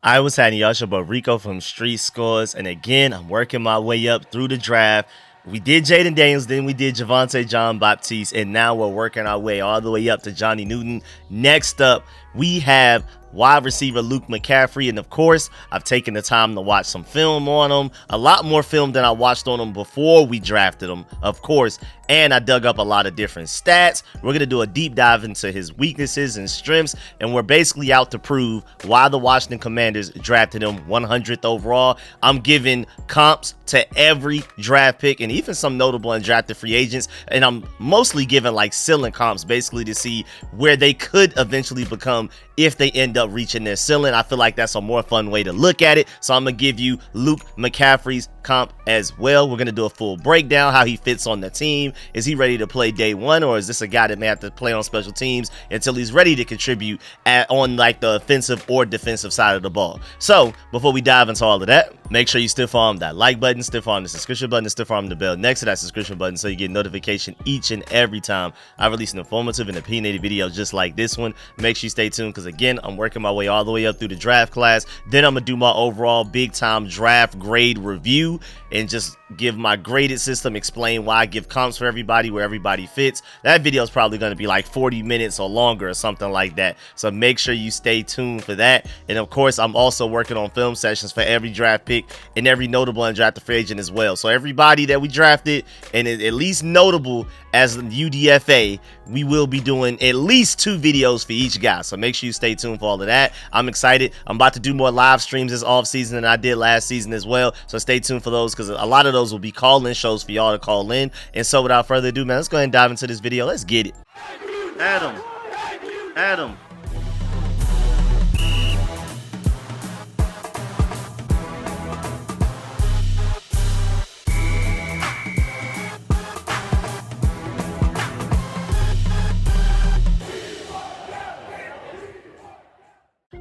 I was having y'all but Rico from Street Scores, and again, I'm working my way up through the draft. We did Jayden Daniels, then we did Javonte John Baptiste, and now we're working our way all the way up to Johnny Newton. Next up, we have wide receiver Luke McCaffrey, and of course, I've taken the time to watch some film on him, a lot more film than I watched on him before we drafted him, of course, and I dug up a lot of different stats. We're going to do a deep dive into his weaknesses and strengths, and we're basically out to prove why the Washington Commanders drafted him 100th overall. I'm giving comps to every draft pick and even some notable undrafted free agents, and I'm mostly giving like ceiling comps basically to see where they could eventually become if they end up reaching their ceiling. I feel like that's a more fun way to look at it, so I'm gonna give you Luke McCaffrey's comp as well. We're gonna do a full breakdown, how he fits on the team. Is he ready to play day one, or is this a guy that may have to play on special teams until he's ready to contribute on like the offensive or defensive side of the ball? So before we dive into all of that, make sure you stiff arm that like button, stiff arm the subscription button, and stiff arm the bell next to that subscription button so you get notification each and every time I release an informative and opinionated video just like this one. Make sure you stay tuned, because again, I'm working my way all the way up through the draft class. Then I'm gonna do my overall big time draft grade review and just give my graded system, explain why I give comps for everybody, where everybody fits. That video is probably going to be like 40 minutes or longer or something like that, so make sure you stay tuned for that. And of course, I'm also working on film sessions for every draft pick and every notable undrafted free agent as well. So everybody that we drafted and is at least notable as UDFA, we will be doing at least 2 videos for each guy, so make sure you stay tuned for all of that. I'm excited. I'm about to do more live streams this off season than I did last season as well, so stay tuned for those, because a lot of those will be call-in shows for y'all to call in. And so without further ado, man, let's go ahead and dive into this video. Let's get it. Adam.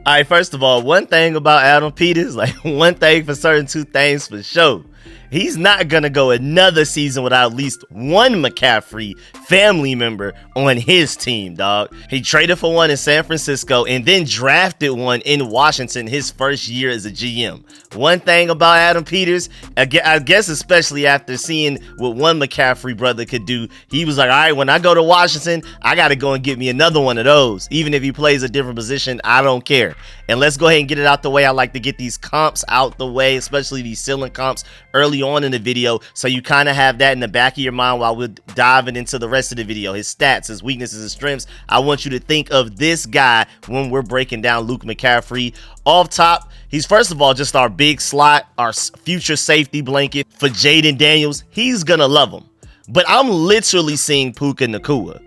All right, first of all, one thing about Adam Peters, like one thing for certain, 2 things for sure. He's not going to go another season without at least one McCaffrey family member on his team, dog. He traded for one in San Francisco and then drafted one in Washington his first year as a GM. One thing about Adam Peters, I guess especially after seeing what one McCaffrey brother could do, he was like, all right, when I go to Washington, I got to go and get me another one of those. Even if he plays a different position, I don't care. And let's go ahead and get it out the way. I like to get these comps out the way, especially these ceiling comps early on in the video, so you kind of have that in the back of your mind while we're diving into the rest of the video. His stats, his weaknesses, his strengths. I want you to think of this guy when we're breaking down Luke McCaffrey. Off top, he's first of all just our big slot, our future safety blanket for Jayden Daniels. He's gonna love him, but I'm literally seeing Puka Nacua,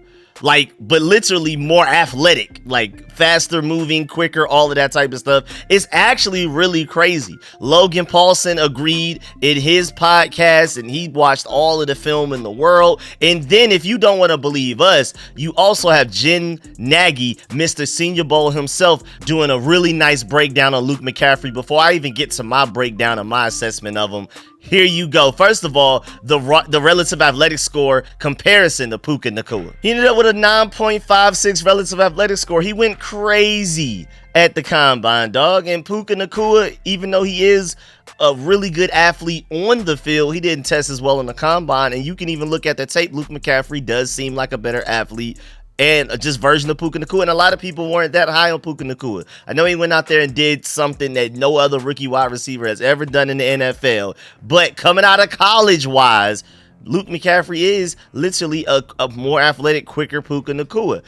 but literally more athletic, like faster moving, quicker, all of that type of stuff. It's actually really crazy. Logan Paulson agreed in his podcast, and he watched all of the film in the world. And then if you don't want to believe us, you also have Nagy, Mr. Senior Bowl himself, doing a really nice breakdown on Luke McCaffrey. Before I even get to my breakdown and my assessment of him, here you go. First of all, the relative athletic score comparison to Puka Nacua. He ended up with a 9.56 relative athletic score. He went crazy at the combine, dog. And Puka Nacua, even though he is a really good athlete on the field, he didn't test as well in the combine. And you can even look at the tape. Luke McCaffrey does seem like a better athlete and just version of Puka Nacua, and a lot of people weren't that high on Puka Nacua. I know he went out there and did something that no other rookie wide receiver has ever done in the NFL, but coming out of college wise, Luke McCaffrey is literally a more athletic, quicker Puka Nacua.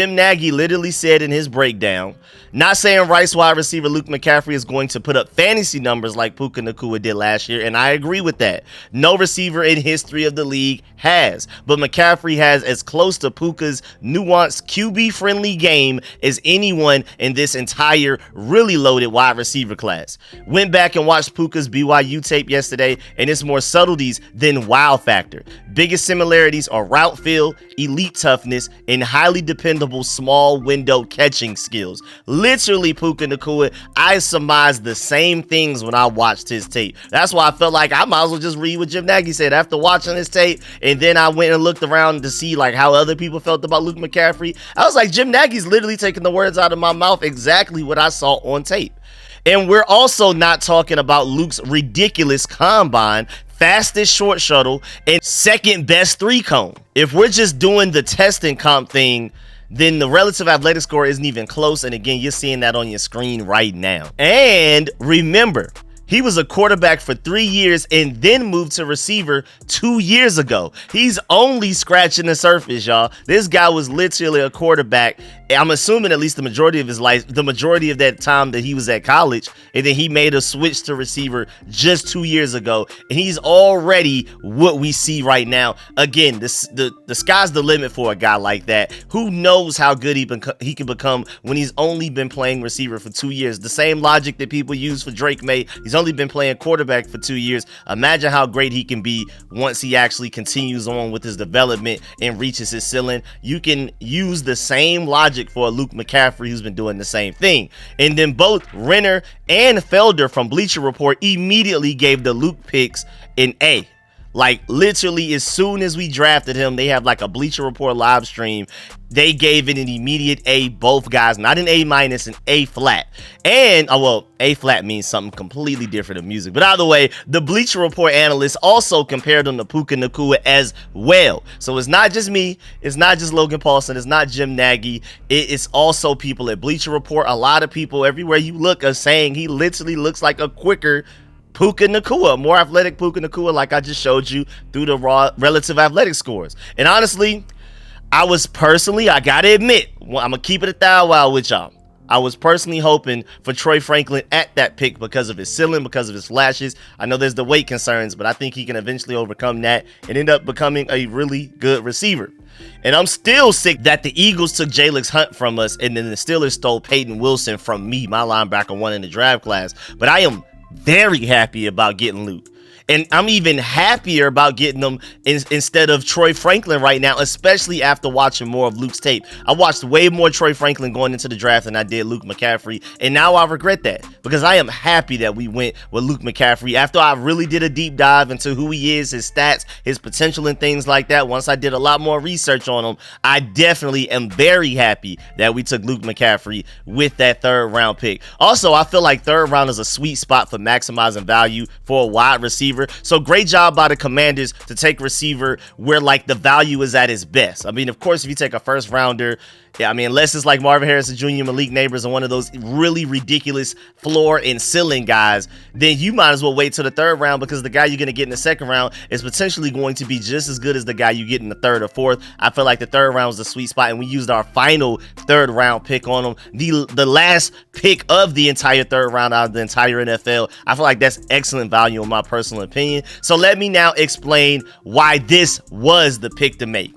Nagy literally said in his breakdown, not saying Rice wide receiver Luke McCaffrey is going to put up fantasy numbers like Puka Nacua did last year, and I agree with that. No receiver in history of the league has, but McCaffrey has as close to Puka's nuanced QB-friendly game as anyone in this entire really loaded wide receiver class. Went back and watched Puka's BYU tape yesterday, and it's more subtleties than wow factor. Biggest similarities are route feel, elite toughness, and highly dependable small window catching skills. Literally, Puka Nacua, I surmised the same things when I watched his tape. That's why I felt like I might as well just read what Nagy said after watching his tape, and then I went and looked around to see like how other people felt about Luke McCaffrey. I was like, Nagy's literally taking the words out of my mouth, exactly what I saw on tape. And we're also not talking about Luke's ridiculous combine, fastest short shuttle, and second best 3-cone. If we're just doing the testing comp thing, then the relative athletic score isn't even close. And again, you're seeing that on your screen right now. And remember, he was a quarterback for 3 years and then moved to receiver 2 years ago. He's only scratching the surface, y'all. This guy was literally a quarterback. I'm assuming at least the majority of his life, the majority of that time that he was at college, and then he made a switch to receiver just 2 years ago, and he's already what we see right now. Again, the sky's the limit for a guy like that. Who knows how good he can become when he's only been playing receiver for 2 years? The same logic that people use for Drake May. He's only been playing quarterback for 2 years. Imagine how great he can be once he actually continues on with his development and reaches his ceiling. You can use the same logic for Luke McCaffrey, who's been doing the same thing. And then both Renner and Felder from Bleacher Report immediately gave the Luke picks an A. Like literally as soon as we drafted him, they have like a Bleacher Report live stream. They gave it an immediate A, both guys, not an A-, an A flat. And, well, A flat means something completely different in music. But either way, the Bleacher Report analysts also compared him to Puka Nacua as well. So it's not just me, it's not just Logan Paulson, it's not Jim Nagy, it's also people at Bleacher Report. A lot of people everywhere you look are saying he literally looks like a quicker Puka Nacua, more athletic Puka Nacua, like I just showed you through the raw relative athletic scores. And honestly, I gotta admit, I'm gonna keep it $1,000 with y'all. I was personally hoping for Troy Franklin at that pick because of his ceiling, because of his flashes. I know there's the weight concerns, but I think he can eventually overcome that and end up becoming a really good receiver. And I'm still sick that the Eagles took Jalix Hunt from us and then the Steelers stole Peyton Wilson from me, my linebacker one in the draft class. But I am very happy about getting Luke. And I'm even happier about getting them instead of Troy Franklin right now, especially after watching more of Luke's tape. I watched way more Troy Franklin going into the draft than I did Luke McCaffrey, and now I regret that because I am happy that we went with Luke McCaffrey after I really did a deep dive into who he is, his stats, his potential, and things like that. Once I did a lot more research on him, I definitely am very happy that we took Luke McCaffrey with that 3rd round pick. Also, I feel like 3rd round is a sweet spot for maximizing value for a wide receiver. So great job by the Commanders to take receiver where like the value is at its best. I mean, of course, if you take a 1st rounder, yeah, I mean, unless it's like Marvin Harrison Jr., Malik Neighbors, or one of those really ridiculous floor and ceiling guys, then you might as well wait till the 3rd round because the guy you're going to get in the 2nd round is potentially going to be just as good as the guy you get in the 3rd or 4th. I feel like the 3rd round was the sweet spot, and we used our final 3rd round pick on him. The last pick of the entire 3rd round out of the entire NFL. I feel like that's excellent value in my personal opinion. So let me now explain why this was the pick to make.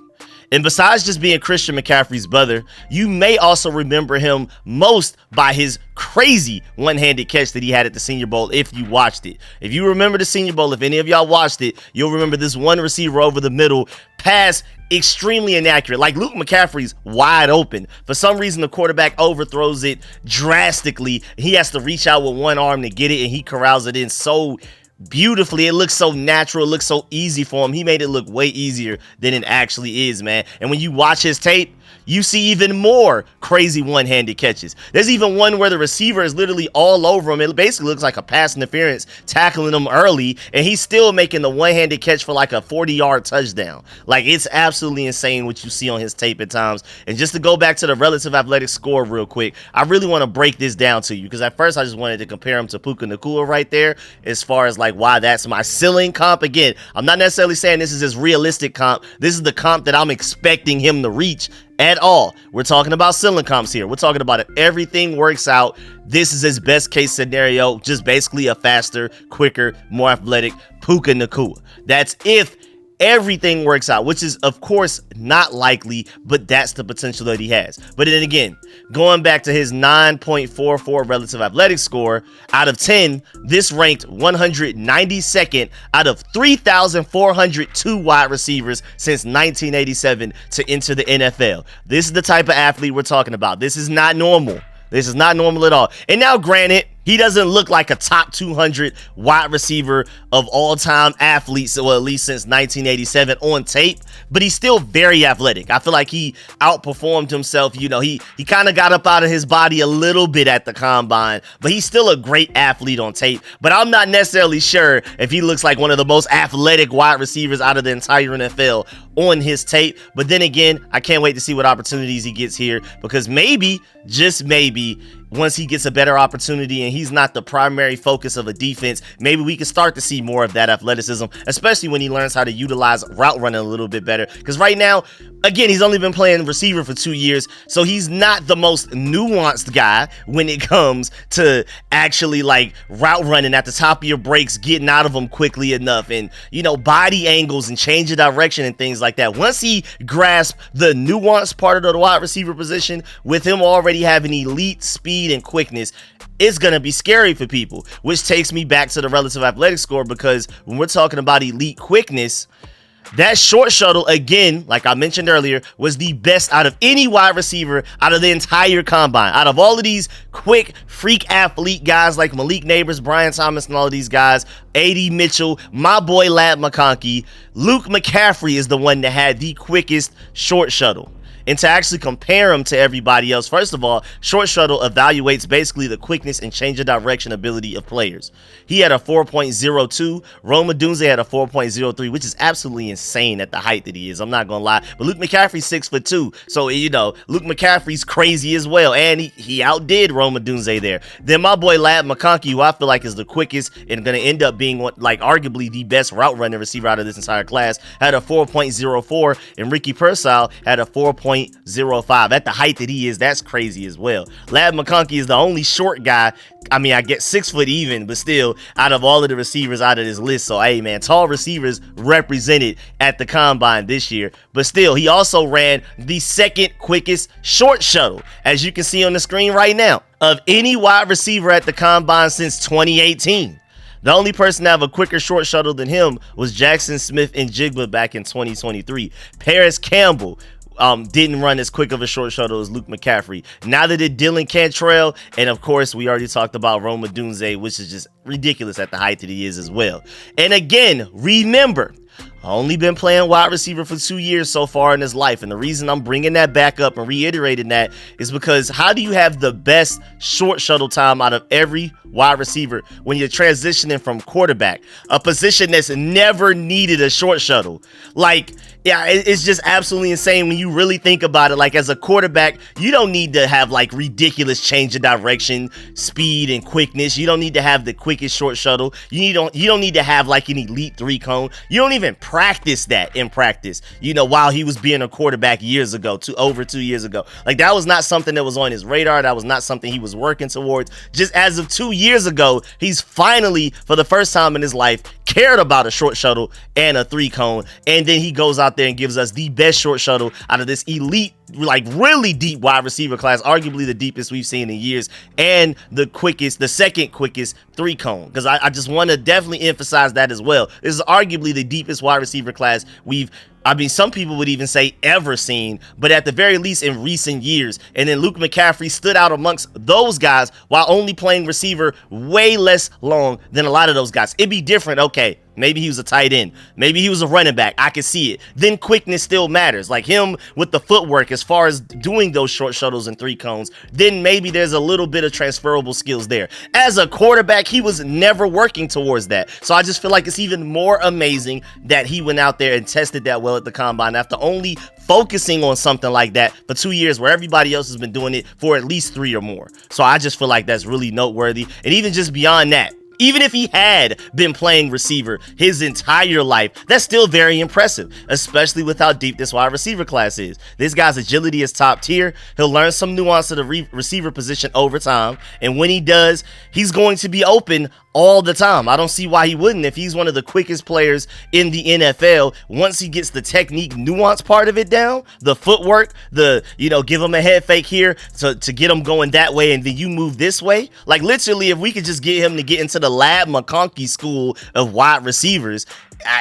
And besides just being Christian McCaffrey's brother, you may also remember him most by his crazy one-handed catch that he had at the Senior Bowl if you watched it. If you remember the Senior Bowl, if any of y'all watched it, you'll remember this one receiver over the middle pass extremely inaccurate. Like Luke McCaffrey's wide open. For some reason, the quarterback overthrows it drastically. He has to reach out with one arm to get it, and he corrals it in so beautifully. It looks so natural. It looks so easy for him. He made it look way easier than it actually is, man. And when you watch his tape, you see even more crazy one-handed catches. There's even one where the receiver is literally all over him. It basically looks like a pass interference, tackling him early, and he's still making the one-handed catch for like a 40-yard touchdown. Like, it's absolutely insane what you see on his tape at times. And just to go back to the relative athletic score real quick, I really want to break this down to you because at first I just wanted to compare him to Puka Nacua right there as far as like why that's my ceiling comp. Again, I'm not necessarily saying this is his realistic comp. This is the comp that I'm expecting him to reach at all. We're talking about ceiling comps here. We're talking about if everything works out, this is his best case scenario, just basically a faster, quicker, more athletic Puka Nacua. That's if everything works out, which is of course not likely, but that's the potential that he has. But then again, going back to his 9.44 relative athletic score out of 10, this ranked 192nd out of 3,402 wide receivers since 1987 to enter the NFL. This is the type of athlete we're talking about. This is not normal. This is not normal at all. And now, granted, He doesn't look like a top 200 wide receiver of all time athletes, well, at least since 1987 on tape, but he's still very athletic. I feel like he outperformed himself. You know, he kind of got up out of his body a little bit at the combine, but he's still a great athlete on tape. But I'm not necessarily sure if he looks like one of the most athletic wide receivers out of the entire NFL on his tape. But then again, I can't wait to see what opportunities he gets here, because maybe, just maybe, once he gets a better opportunity and he's not the primary focus of a defense, maybe we can start to see more of that athleticism, especially when he learns how to utilize route running a little bit better. Because right now, again, he's only been playing receiver for 2 years, so he's not the most nuanced guy when it comes to actually like route running at the top of your breaks, getting out of them quickly enough, and, you know, body angles and change of direction and things like that. Once he grasps the nuanced part of the wide receiver position, with him already having elite speed and quickness, it's going to be scary for people, which takes me back to the relative athletic score, because when we're talking about elite quickness, that short shuttle, again, like I mentioned earlier, was the best out of any wide receiver out of the entire combine. Out of all of these quick freak athlete guys like Malik Neighbors, Brian Thomas, and all of these guys, A.D. Mitchell, my boy Ladd McConkey, Luke McCaffrey is the one that had the quickest short shuttle. And to actually compare him to everybody else, first of all, short shuttle evaluates basically the quickness and change of direction ability of players. He had a 4.02. Rome Odunze had a 4.03, which is absolutely insane at the height that he is. I'm not going to lie. But Luke McCaffrey's 6'2". So, you know, Luke McCaffrey's crazy as well. And he outdid Rome Odunze there. Then my boy Ladd McConkey, who I feel like is the quickest and going to end up being like arguably the best route running receiver out of this entire class, had a 4.04. And Ricky Pearsall had a 4.05. At the height that he is, that's crazy as well. Ladd McConkey is the only short guy, I mean, I get 6 foot even, but still, out of all of the receivers out of this list. So, hey, man, tall receivers represented at the combine this year. But still, he also ran the second quickest short shuttle, as you can see on the screen right now, of any wide receiver at the combine since 2018. The only person to have a quicker short shuttle than him was Jackson Smith-Njigba back in 2023. Paris Campbell didn't run as quick of a short shuttle as Luke McCaffrey. Neither did Dylan Cantrell, and of course, we already talked about Rome Odunze, which is just ridiculous at the height that he is as well. And again, remember, only been playing wide receiver for 2 years so far in his life, and the reason I'm bringing that back up and reiterating that is because how do you have the best short shuttle time out of every wide receiver when you're transitioning from quarterback, a position that's never needed a short shuttle? Like, yeah, it's just absolutely insane when you really think about it. Like, as a quarterback, you don't need to have like ridiculous change of direction, speed, and quickness. You don't need to have the quickest short shuttle. You don't need to have like an elite 3-cone. You don't even practice that in practice, you know, while he was being a quarterback years ago, over 2 years ago. Like, that was not something that was on his radar. That was not something he was working towards. Just as of 2 years ago, he's finally, for the first time in his life, cared about a short shuttle and a 3-cone, and then he goes out there and gives us the best short shuttle out of this elite, like really deep wide receiver class, arguably the deepest we've seen in years, and the second quickest 3-cone. Because I just want to definitely emphasize that as well. This is arguably the deepest wide receiver class some people would even say ever seen, but at the very least in recent years. And then Luke McCaffrey stood out amongst those guys while only playing receiver way less long than a lot of those guys. It'd be different, okay, maybe he was a tight end, maybe he was a running back, I could see it. Then quickness still matters, like him with the footwork as far as doing those short shuttles and 3-cones, then maybe there's a little bit of transferable skills there. As a quarterback, he was never working towards that. So I just feel like it's even more amazing that he went out there and tested that well at the combine after only focusing on something like that for 2 years, where everybody else has been doing it for at least 3 or more. So I just feel like that's really noteworthy. And even just beyond that, even if he had been playing receiver his entire life, that's still very impressive, especially with how deep this wide receiver class is. This guy's agility is top tier. He'll learn some nuance of the receiver position over time, and when he does, he's going to be open all the time. I don't see why he wouldn't if he's one of the quickest players in the NFL. Once he gets the technique nuance part of it down, the footwork, give him a head fake here to get him going that way, and then you move this way. Like, literally, if we could just get him to get into the the Lab McConkey school of wide receivers,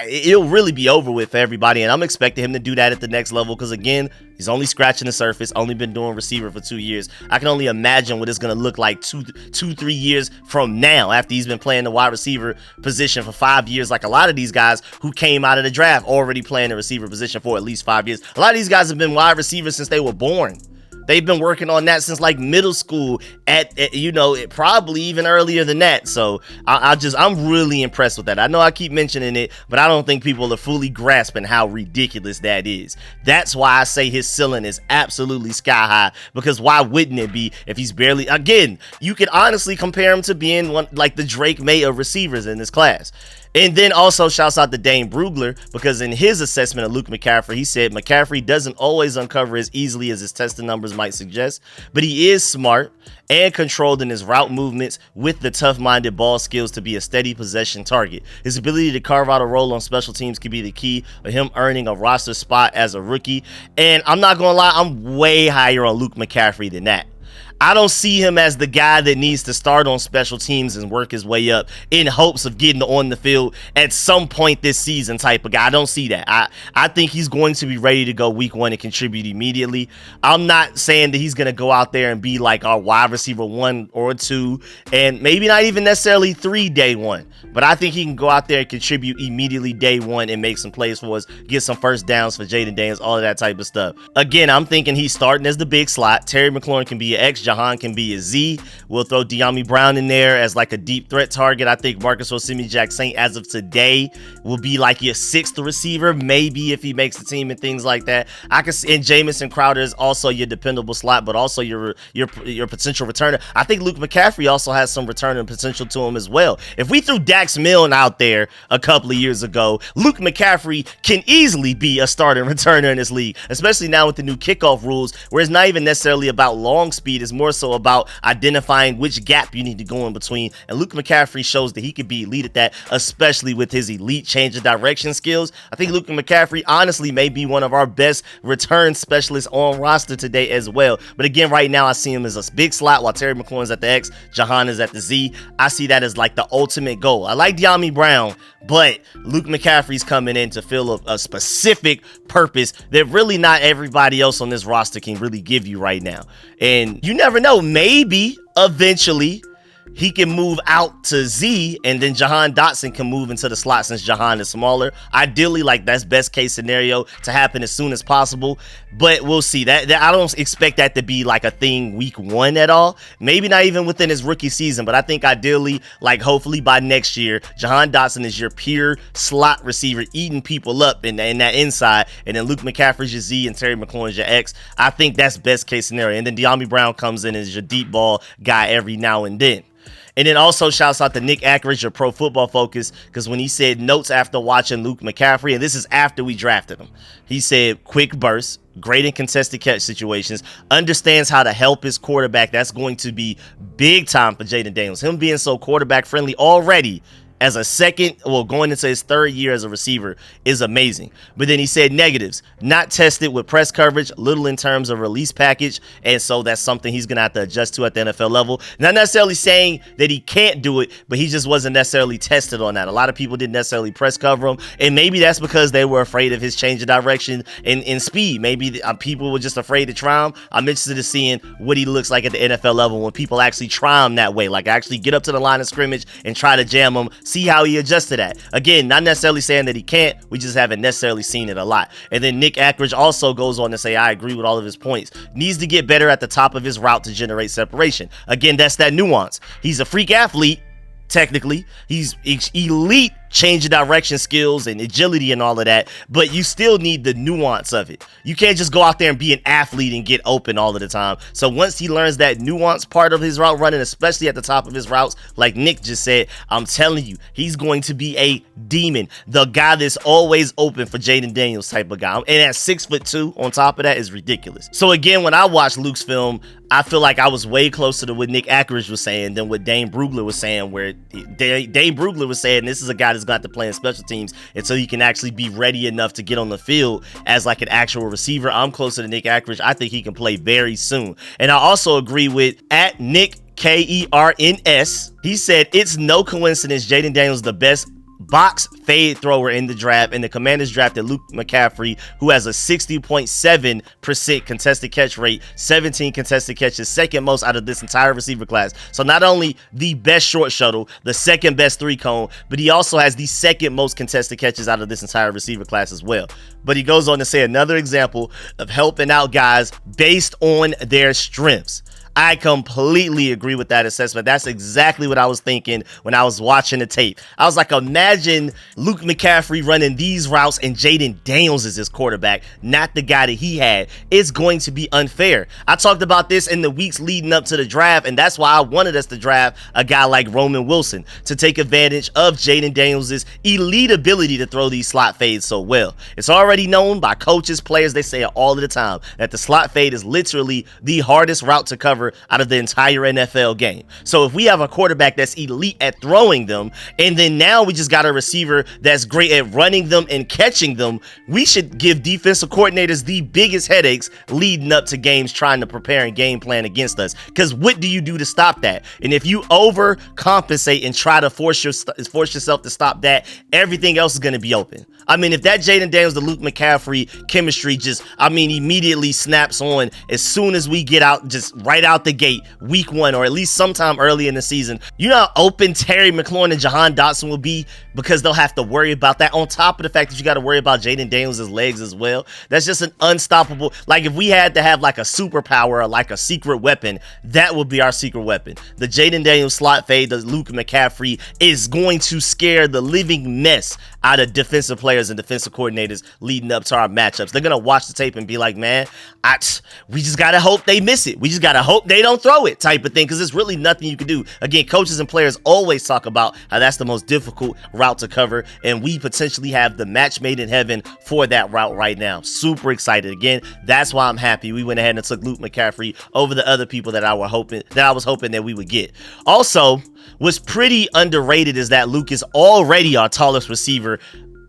it'll really be over with for everybody. And I'm expecting him to do that at the next level because, again, he's only scratching the surface, only been doing receiver for 2 years. I can only imagine what it's going to look like 3 years from now after he's been playing the wide receiver position for 5 years. Like a lot of these guys who came out of the draft already playing the receiver position for at least 5 years. A lot of these guys have been wide receivers since they were born. They've been working on that since like middle school at probably even earlier than that. So I'm really impressed with that. I know I keep mentioning it, but I don't think people are fully grasping how ridiculous that is. That's why I say his ceiling is absolutely sky high, because why wouldn't it be if he's barely, again, you could honestly compare him to being one like the Drake May of receivers in this class. And then also shouts out to Dane Brugler, because in his assessment of Luke McCaffrey, he said McCaffrey doesn't always uncover as easily as his testing numbers might suggest, but he is smart and controlled in his route movements with the tough-minded ball skills to be a steady possession target. His ability to carve out a role on special teams could be the key of him earning a roster spot as a rookie. And I'm not going to lie, I'm way higher on Luke McCaffrey than that. I don't see him as the guy that needs to start on special teams and work his way up in hopes of getting on the field at some point this season type of guy. I don't see that. I think he's going to be ready to go week 1 and contribute immediately. I'm not saying that he's going to go out there and be like our wide receiver 1 or 2 and maybe not even necessarily 3 day 1. But I think he can go out there and contribute immediately day 1 and make some plays for us, get some first downs for Jayden Daniels, all of that type of stuff. Again, I'm thinking he's starting as the big slot. Terry McLaurin can be an X. Jahan can be a Z. We'll throw De'Ami Brown in there as like a deep threat target. I think Marcus Osimi-Jacksaint as of today will be like your 6th receiver, maybe if he makes the team and things like that. I can see, and Jamison Crowder is also your dependable slot, but also your potential returner. I think Luke McCaffrey also has some returning potential to him as well. If we threw Dax Milne out there a couple of years ago, Luke McCaffrey can easily be a starting returner in this league, especially now with the new kickoff rules, where it's not even necessarily about long speed, it's more so about identifying which gap you need to go in between. And Luke McCaffrey shows that he could be elite at that, especially with his elite change of direction skills. I think Luke McCaffrey honestly may be one of our best return specialists on roster today as well. But again, right now I see him as a big slot while Terry McLaurin's at the X, Jahan is at the Z. I see that as like the ultimate goal. I like De'Ami Brown, but Luke McCaffrey's coming in to fill a specific purpose that really not everybody else on this roster can really give you right now. And you never know, maybe eventually he can move out to Z, and then Jahan Dotson can move into the slot since Jahan is smaller. Ideally, like that's best case scenario to happen as soon as possible, but we'll see. That I don't expect that to be like a thing week 1 at all. Maybe not even within his rookie season, but I think ideally, like hopefully by next year, Jahan Dotson is your pure slot receiver eating people up in that inside, and then Luke McCaffrey's your Z and Terry McLaurin's your X. I think that's best case scenario. And then De'Ami Brown comes in as your deep ball guy every now and then. And then also shouts out to Nick Ackridge, your Pro Football Focus, because when he said notes after watching Luke McCaffrey, and this is after we drafted him, he said quick burst, great in contested catch situations, understands how to help his quarterback. That's going to be big time for Jayden Daniels. Him being so quarterback friendly already as a second, well, going into his 3rd year as a receiver is amazing. But then he said negatives, not tested with press coverage, little in terms of release package, and so that's something he's going to have to adjust to at the NFL level. Not necessarily saying that he can't do it, but he just wasn't necessarily tested on that. A lot of people didn't necessarily press cover him, and maybe that's because they were afraid of his change of direction and speed. Maybe people were just afraid to try him. I'm interested in seeing what he looks like at the NFL level when people actually try him that way, like actually get up to the line of scrimmage and try to jam him, see how he adjusts to that. Again, not necessarily saying that he can't, we just haven't necessarily seen it a lot. And then Nick Ackridge also goes on to say, I agree with all of his points. Needs to get better at the top of his route to generate separation. Again, that's that nuance. He's a freak athlete, technically. He's elite change of direction skills and agility and all of that, but you still need the nuance of it. You can't just go out there and be an athlete and get open all of the time. So once he learns that nuance part of his route running, especially at the top of his routes, like Nick just said, I'm telling you, he's going to be a demon. The guy that's always open for Jayden Daniels type of guy. And at 6'2" on top of that is ridiculous. So again, when I watched Luke's film, I feel like I was way closer to what Nick Ackridge was saying than what Dane Brugler was saying, where Dane Brugler was saying this is a guy that's going to play in special teams until he can actually be ready enough to get on the field as like an actual receiver. I'm closer to Nick Ackridge. I think he can play very soon. And I also agree with at Nick KERNS. He said, it's no coincidence Jayden Daniels the best box fade thrower in the draft, and the Commanders drafted Luke McCaffrey, who has a 60.7% contested catch rate, 17 contested catches, second most out of this entire receiver class. So not only the best short shuttle, the second best three cone, but he also has the second most contested catches out of this entire receiver class as well. But he goes on to say another example of helping out guys based on their strengths. I completely agree with that assessment. That's exactly what I was thinking when I was watching the tape. I was like, imagine Luke McCaffrey running these routes and Jayden Daniels is his quarterback, not the guy that he had. It's going to be unfair. I talked about this in the weeks leading up to the draft, and that's why I wanted us to draft a guy like Roman Wilson to take advantage of Jayden Daniels' elite ability to throw these slot fades so well. It's already known by coaches, players, they say it all of the time, that the slot fade is literally the hardest route to cover out of the entire NFL game. So if we have a quarterback that's elite at throwing them, and then now we just got a receiver that's great at running them and catching them, we should give defensive coordinators the biggest headaches leading up to games trying to prepare and game plan against us. Because what do you do to stop that? And if you overcompensate and try to force yourself to stop that, everything else is going to be open. I mean, if that Jayden Daniels to Luke McCaffrey chemistry just, immediately snaps on as soon as we get out, just right out the gate, week one, or at least sometime early in the season, you know how open Terry McLaurin and Jahan Dotson will be, because they'll have to worry about that, on top of the fact that you got to worry about Jayden Daniels' legs as well. That's just an unstoppable, like if we had to have like a superpower or like a secret weapon, that would be our secret weapon. The Jayden Daniels slot fade, the Luke McCaffrey, is going to scare the living mess out of defensive players and defensive coordinators leading up to our matchups. They're gonna watch the tape and be like, man, we just gotta hope they miss it. We just gotta hope they don't throw it, type of thing, because there's really nothing you can do. Again, coaches and players always talk about how that's the most difficult route to cover, and we potentially have the match made in heaven for that route right now. Super excited. Again, that's why I'm happy we went ahead and took Luke McCaffrey over the other people that I was hoping that we would get. Also, what's pretty underrated is that Luke is already our tallest receiver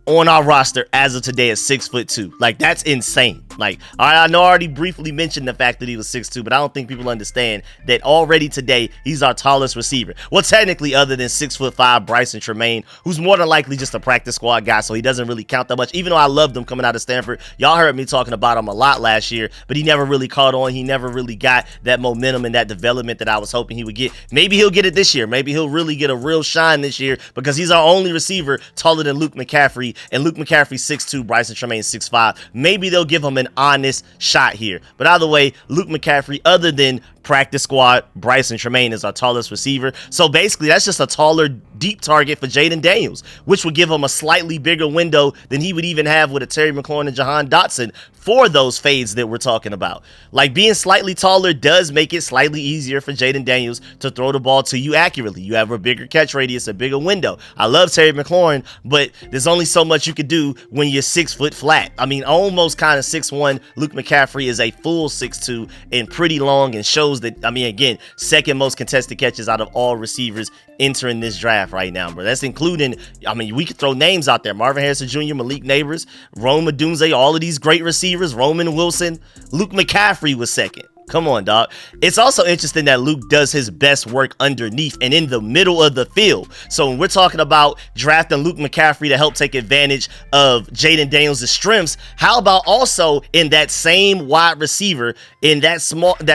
on our roster as of today at 6'2". Like, that's insane. Like, I know I already briefly mentioned the fact that he was 6'2", but I don't think people understand that already today he's our tallest receiver. Well, technically, other than 6'5" Bryson Tremaine, who's more than likely just a practice squad guy, so he doesn't really count that much. Even though I loved him coming out of Stanford, y'all heard me talking about him a lot last year, but he never really caught on. He never really got that momentum and that development that I was hoping he would get. Maybe he'll get it this year. Maybe he'll really get a real shine this year, because he's our only receiver taller than Luke McCaffrey, and Luke McCaffrey 6'2", Bryson Tremaine 6'5". Maybe they'll give him an honest shot here. But either way, Luke McCaffrey, other than practice squad, Bryson Tremaine is our tallest receiver. So basically, that's just a taller, deep target for Jayden Daniels, which would give him a slightly bigger window than he would even have with a Terry McLaurin and Jahan Dotson for those fades that we're talking about. Like, being slightly taller does make it slightly easier for Jayden Daniels to throw the ball to you accurately. You have a bigger catch radius, a bigger window. I love Terry McLaurin, but there's only so much you could do when you're 6 foot flat. I mean, almost kind of 6'1". Luke McCaffrey is a full 6'2" and pretty long, and shows that, I mean, again, second most contested catches out of all receivers entering this draft right now, bro. That's including, I mean, we could throw names out there: Marvin Harrison Jr., Malik Neighbors, Rome Odunze, all of these great receivers, Roman Wilson. Luke McCaffrey was second. Come on, dog. It's also interesting that Luke does his best work underneath and in the middle of the field. So when we're talking about drafting Luke McCaffrey to help take advantage of Jayden Daniels' strengths, how about also in that same wide receiver, in that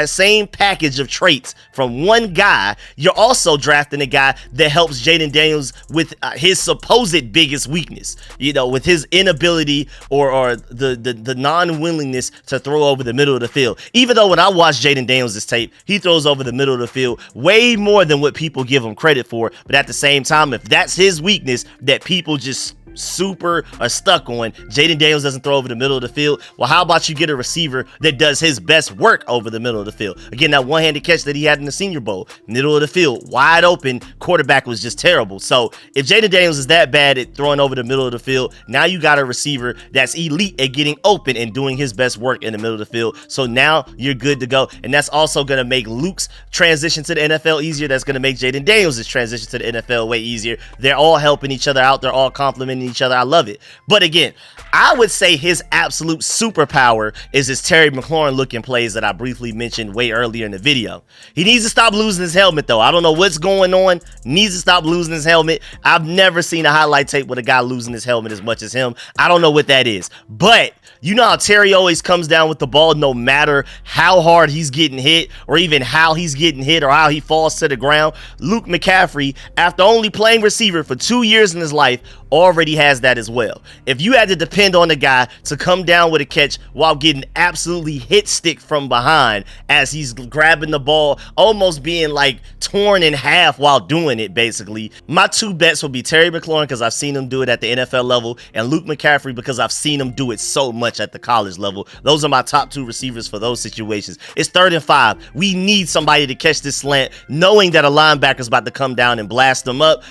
same package of traits from one guy, you're also drafting a guy that helps Jayden Daniels with his supposed biggest weakness, you know, with his inability or the non-willingness to throw over the middle of the field. Even though when I watch Jayden Daniels' tape, he throws over the middle of the field way more than what people give him credit for. But at the same time, if that's his weakness that people just super are stuck on, Jayden Daniels doesn't throw over the middle of the field, well, how about you get a receiver that does his best work over the middle of the field? Again, that one-handed catch that he had in the Senior Bowl, middle of the field, wide open, quarterback was just terrible. So if Jayden Daniels is that bad at throwing over the middle of the field, now you got a receiver that's elite at getting open and doing his best work in the middle of the field. So now you're good to go. And that's also going to make Luke's transition to the NFL easier. That's going to make Jayden Daniels' transition to the NFL way easier. They're all helping each other out. They're all complimenting complementing each other. I love it. But again, I would say his absolute superpower is his Terry McLaurin looking plays that I briefly mentioned way earlier in the video. He needs to stop losing his helmet though. I don't know what's going on. Needs to stop losing his helmet. I've never seen a highlight tape with a guy losing his helmet as much as him. I don't know what that is. But you know how Terry always comes down with the ball no matter how hard he's getting hit or even how he's getting hit or how he falls to the ground? Luke McCaffrey, after only playing receiver for 2 years in his life, already has that as well. If you had to depend on the guy to come down with a catch while getting absolutely hit stick from behind as he's grabbing the ball, almost being like torn in half while doing it, basically, my 2 bets would be Terry McLaurin because I've seen him do it at the NFL level, and Luke McCaffrey because I've seen him do it so much at the college level. Those are my top 2 receivers for those situations. It's 3rd and 5. We need somebody to catch this slant, knowing that a linebacker's about to come down and blast them up.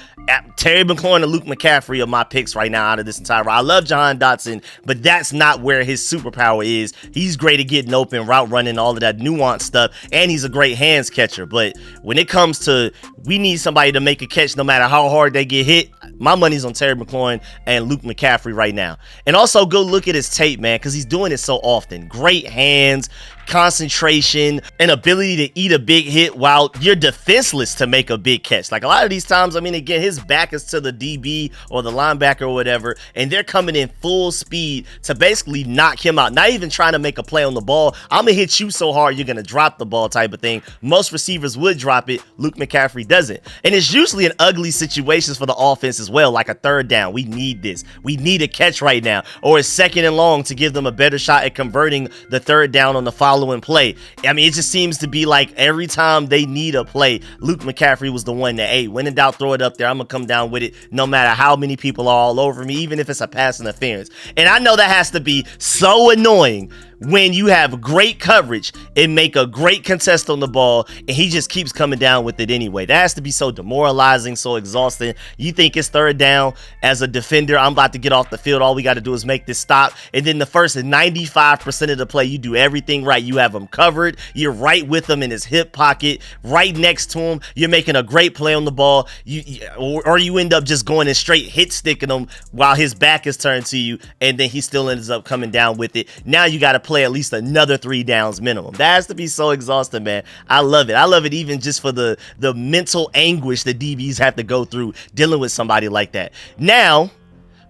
Terry McLaurin and Luke McCaffrey are my picks right now out of this entire row. I love Jahan Dotson, but that's not where his superpower is. He's great at getting open, route running, all of that nuanced stuff, and he's a great hands catcher. But when it comes to we need somebody to make a catch no matter how hard they get hit, my money's on Terry McLaurin and Luke McCaffrey right now. And also go look at his tape, man, because he's doing it so often. Great hands, concentration, and ability to eat a big hit while you're defenseless to make a big catch. Like a lot of these times, I mean, again, his back is to the DB or the linebacker or whatever, and they're coming in full speed to basically knock him out. Not even trying to make a play on the ball. I'm gonna hit you so hard you're gonna drop the ball type of thing. Most receivers would drop it. Luke McCaffrey doesn't. And it's usually in ugly situations for the offense as well, like a 3rd down. We need this. We need a catch right now. Or a 2nd and long to give them a better shot at converting the 3rd down on the following play. I mean, it just seems to be like every time they need a play, Luke McCaffrey was the one that, hey, when in doubt, throw it up there. I'm gonna come down with it no matter how many people are all over me, even if it's a pass interference. And I know that has to be so annoying when you have great coverage and make a great contest on the ball and he just keeps coming down with it anyway. That has to be so demoralizing, so exhausting. You think it's 3rd down as a defender, I'm about to get off the field, all we got to do is make this stop, and then the first 95% of the play you do everything right. You have him covered, you're right with him in his hip pocket, right next to him, you're making a great play on the ball, or you end up just going and straight hit sticking him while his back is turned to you, and then he still ends up coming down with it. Now you got to play at least another 3 downs minimum. That has to be so exhausting, man. I love it. I love it even just for the mental anguish that DBs have to go through dealing with somebody like that. Now,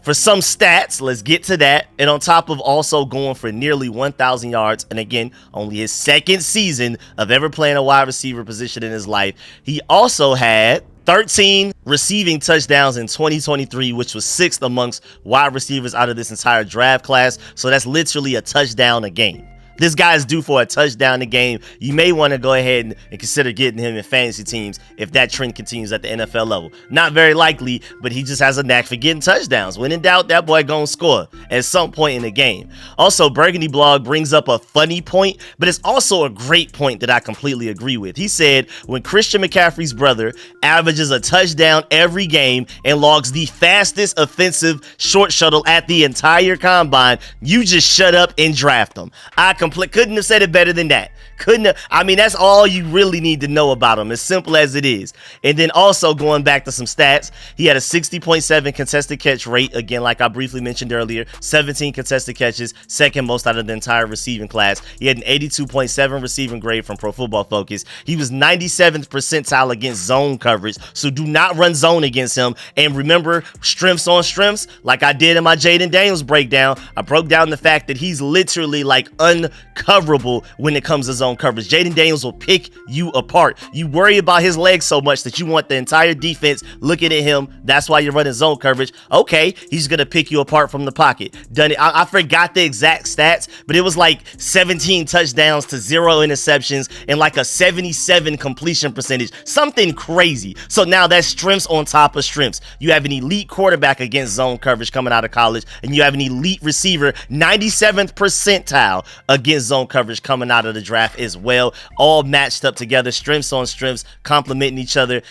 for some stats, let's get to that. And on top of also going for nearly 1,000 yards, and again, only his 2nd season of ever playing a wide receiver position in his life, he also had 13 receiving touchdowns in 2023, which was 6th amongst wide receivers out of this entire draft class. So that's literally a touchdown a game. This guy is due for a touchdown a game. You may want to go ahead and consider getting him in fantasy teams if that trend continues at the NFL level. Not very likely, but he just has a knack for getting touchdowns. When in doubt, that boy gonna score at some point in the game. Also, Burgundy Blog brings up a funny point, but it's also a great point that I completely agree with. He said, when Christian McCaffrey's brother averages a touchdown every game and logs the fastest offensive short shuttle at the entire combine, you just shut up and draft him. I couldn't have said it better than that. Couldn't have. I mean, that's all you really need to know about him, as simple as it is. And then also going back to some stats, he had a 60.7 contested catch rate. Again, like I briefly mentioned earlier, 17 contested catches, 2nd most out of the entire receiving class. He had an 82.7 receiving grade from Pro Football Focus. He was 97th percentile against zone coverage, so do not run zone against him. And remember, strengths on strengths, like I did in my Jayden Daniels breakdown. I broke down the fact that he's literally like uncoverable when it comes to zone coverage. Jayden Daniels will pick you apart. You worry about his legs so much that you want the entire defense looking at him. That's why you're running zone coverage. Okay, he's gonna pick you apart from the pocket. Done it. I forgot the exact stats, but it was like 17 touchdowns to 0 interceptions and like a 77 completion percentage. Something crazy. So now that's strengths on top of strengths. You have an elite quarterback against zone coverage coming out of college, and you have an elite receiver, 97th percentile against zone coverage coming out of the draft as well. All matched up together, strengths on strengths, complementing each other.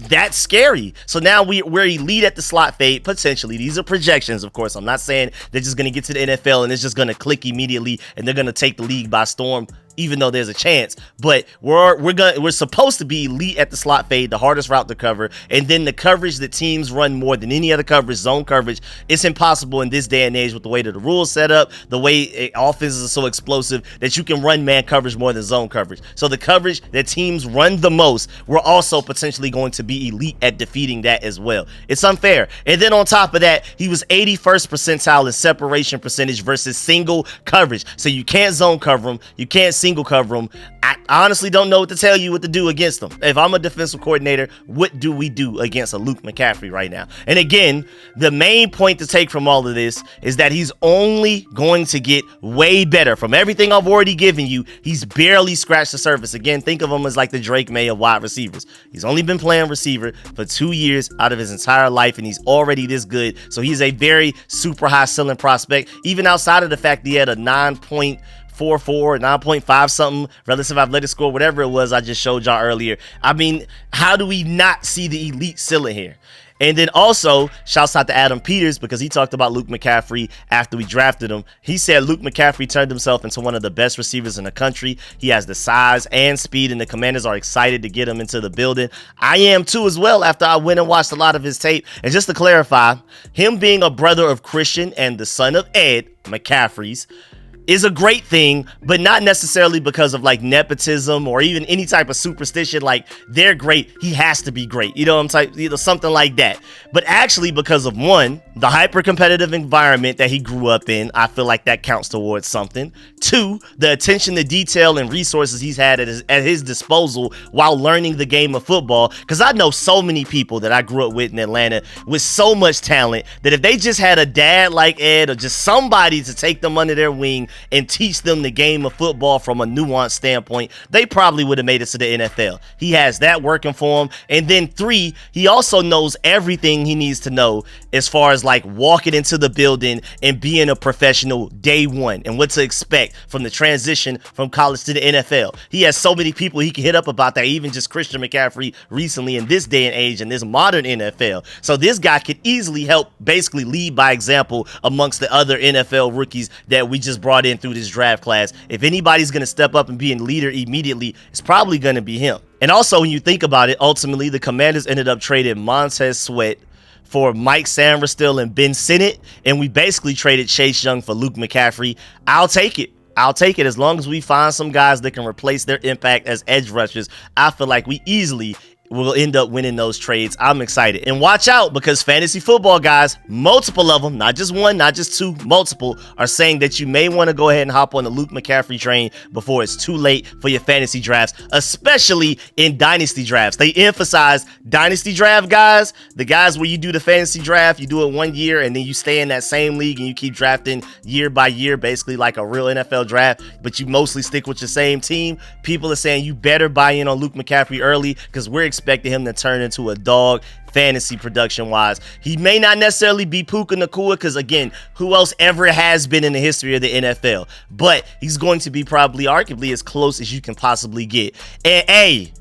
That's scary. So now we're elite at the slot fade, potentially. These are projections, of course. I'm not saying they're just going to get to the NFL and it's just going to click immediately and they're going to take the league by storm. even though there's a chance. But we're supposed to be elite at the slot fade, the hardest route to cover, and then the coverage that teams run more than any other coverage, zone coverage. It's impossible in this day and age with the way that the rules set up, the way offenses are so explosive that you can run man coverage more than zone coverage. So the coverage that teams run the most, we're also potentially going to be elite at defeating that as well. It's unfair. And then on top of that, he was 81st percentile in separation percentage versus single coverage. So you can't zone cover him, you can't single cover him. I honestly don't know what to tell you what to do against them. If I'm a defensive coordinator, what do we do against a Luke McCaffrey right now? And again, the main point to take from all of this is that he's only going to get way better. From everything I've already given you, he's barely scratched the surface. Again, think of him as like the Drake May of wide receivers. He's only been playing receiver for 2 years out of his entire life, and he's already this good. So he's a very super high ceiling prospect, even outside of the fact that he had a 9.44, 9.5 something relative athletic score, whatever it was I just showed y'all earlier. I mean, how do we not see the elite ceiling here? And then also, shouts out to Adam Peters, because he talked about Luke McCaffrey after we drafted him. He said Luke McCaffrey turned himself into one of the best receivers in the country. He has the size and speed, and the Commanders are excited to get him into the building. I am too as well after I went and watched a lot of his tape. And just to clarify, him being a brother of Christian and the son of Ed McCaffrey's is a great thing, but not necessarily because of like nepotism or even any type of superstition. Like, they're great, he has to be great, you know what I'm saying? You know, something like that. But actually because of, one, the hyper competitive environment that he grew up in. I feel like that counts towards something. Two, the attention to detail and resources he's had at his disposal while learning the game of football. Because I know so many people that I grew up with in Atlanta with so much talent that if they just had a dad like Ed or just somebody to take them under their wing and teach them the game of football from a nuanced standpoint, they probably would have made it to the NFL. He has that working for him. And then three, he also knows everything he needs to know as far as like walking into the building and being a professional day one and what to expect from the transition from college to the NFL. He has so many people he can hit up about that, even just Christian McCaffrey recently in this day and age in this modern NFL. So this guy could easily help basically lead by example amongst the other NFL rookies that we just brought in through this draft class. If anybody's going to step up and be a leader immediately, it's probably going to be him. And also, when you think about it, ultimately the Commanders ended up trading Montez Sweat for Mike Sainristil and Ben Sinnott, and we basically traded Chase Young for Luke McCaffrey. I'll take it. I'll take it as long as we find some guys that can replace their impact as edge rushers. I feel like we easily will end up winning those trades. I'm excited. And watch out, because fantasy football guys, multiple of them, not just one, not just two, multiple, are saying that you may want to go ahead and hop on the Luke McCaffrey train before it's too late for your fantasy drafts, especially in dynasty drafts. They emphasize dynasty draft guys, the guys where you do the fantasy draft, you do it 1 year and then you stay in that same league and you keep drafting year by year, basically like a real NFL draft, but you mostly stick with your same team. People are saying you better buy in on Luke McCaffrey early, because we're expecting him to turn into a dog fantasy production wise. He may not necessarily be Puka Nacua, because again, who else ever has been in the history of the NFL? But he's going to be probably arguably as close as you can possibly get. And hey,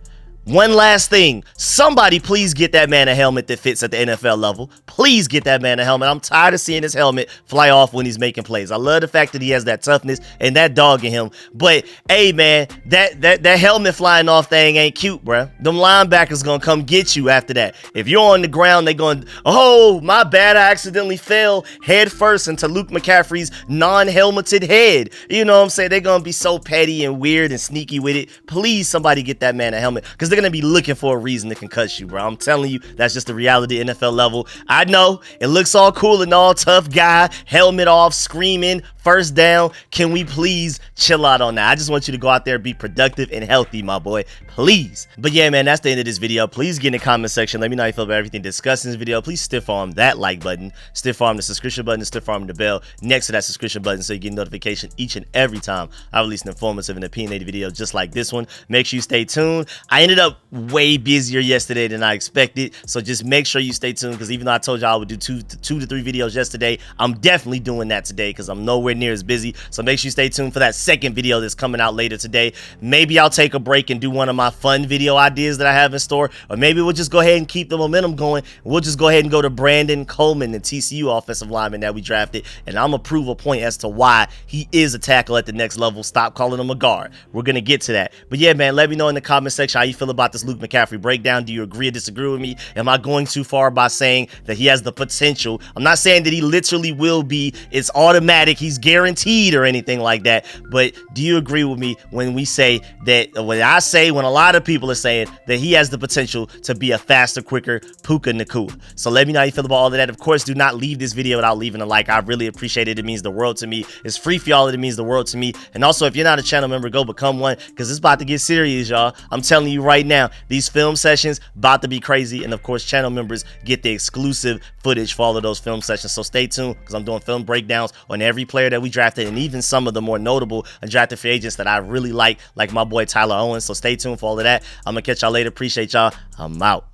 one last thing, somebody please get that man a helmet that fits at the NFL level. Please get that man a helmet. I'm tired of seeing his helmet fly off when he's making plays. I love the fact that he has that toughness and that dog in him. But hey man, that helmet flying off thing ain't cute, bruh. Them linebackers gonna come get you after that. If you're on the ground, they going, oh my bad, I accidentally fell head first into Luke McCaffrey's non-helmeted head. You know what I'm saying? They're gonna be so petty and weird and sneaky with it. Please somebody get that man a helmet, because they're gonna be looking for a reason to concuss you, bro. I'm telling you, that's just the reality of NFL level. I know it looks all cool and all, tough guy, helmet off, screaming, first down. Can we please chill out on that? I just want you to go out there, be productive and healthy, my boy, please. But yeah, man, that's the end of this video. Please get in the comment section, let me know how you feel about everything discussed in this video. Please stiff arm that like button, stiff arm the subscription button, stiff arm the bell next to that subscription button so you get notification each and every time I release an informative and opinionated video just like this one. Make sure you stay tuned. I ended up up way busier yesterday than I expected. So just make sure you stay tuned, because even though I told y'all I would do two to three videos yesterday, I'm definitely doing that today because I'm nowhere near as busy. So make sure you stay tuned for that second video that's coming out later today. Maybe I'll take a break and do one of my fun video ideas that I have in store, or maybe we'll just go ahead and keep the momentum going. We'll just go ahead and go to Brandon Coleman, the TCU offensive lineman that we drafted, and I'm gonna prove a point as to why he is a tackle at the next level. Stop calling him a guard. We're gonna get to that. But yeah, man, let me know in the comment section how you feel about this Luke McCaffrey breakdown. Do you agree or disagree with me? Am I going too far by saying that he has the potential? I'm not saying that he literally will be, it's automatic, he's guaranteed or anything like that, but do you agree with me when we say that, when a lot of people are saying that he has the potential to be a faster, quicker Puka Nacua? So let me know how you feel about all of that. Of course, do not leave this video without leaving a like. I really appreciate it. It means the world to me. It's free for y'all. It means the world to me. And also, if you're not a channel member, go become one, because it's about to get serious, y'all. I'm telling you right now, these film sessions about to be crazy. And of course, channel members get the exclusive footage for all of those film sessions. So stay tuned, because I'm doing film breakdowns on every player that we drafted, and even some of the more notable undrafted free agents that I really like my boy Tyler Owens. So stay tuned for all of that. I'm gonna catch y'all later. Appreciate y'all. I'm out.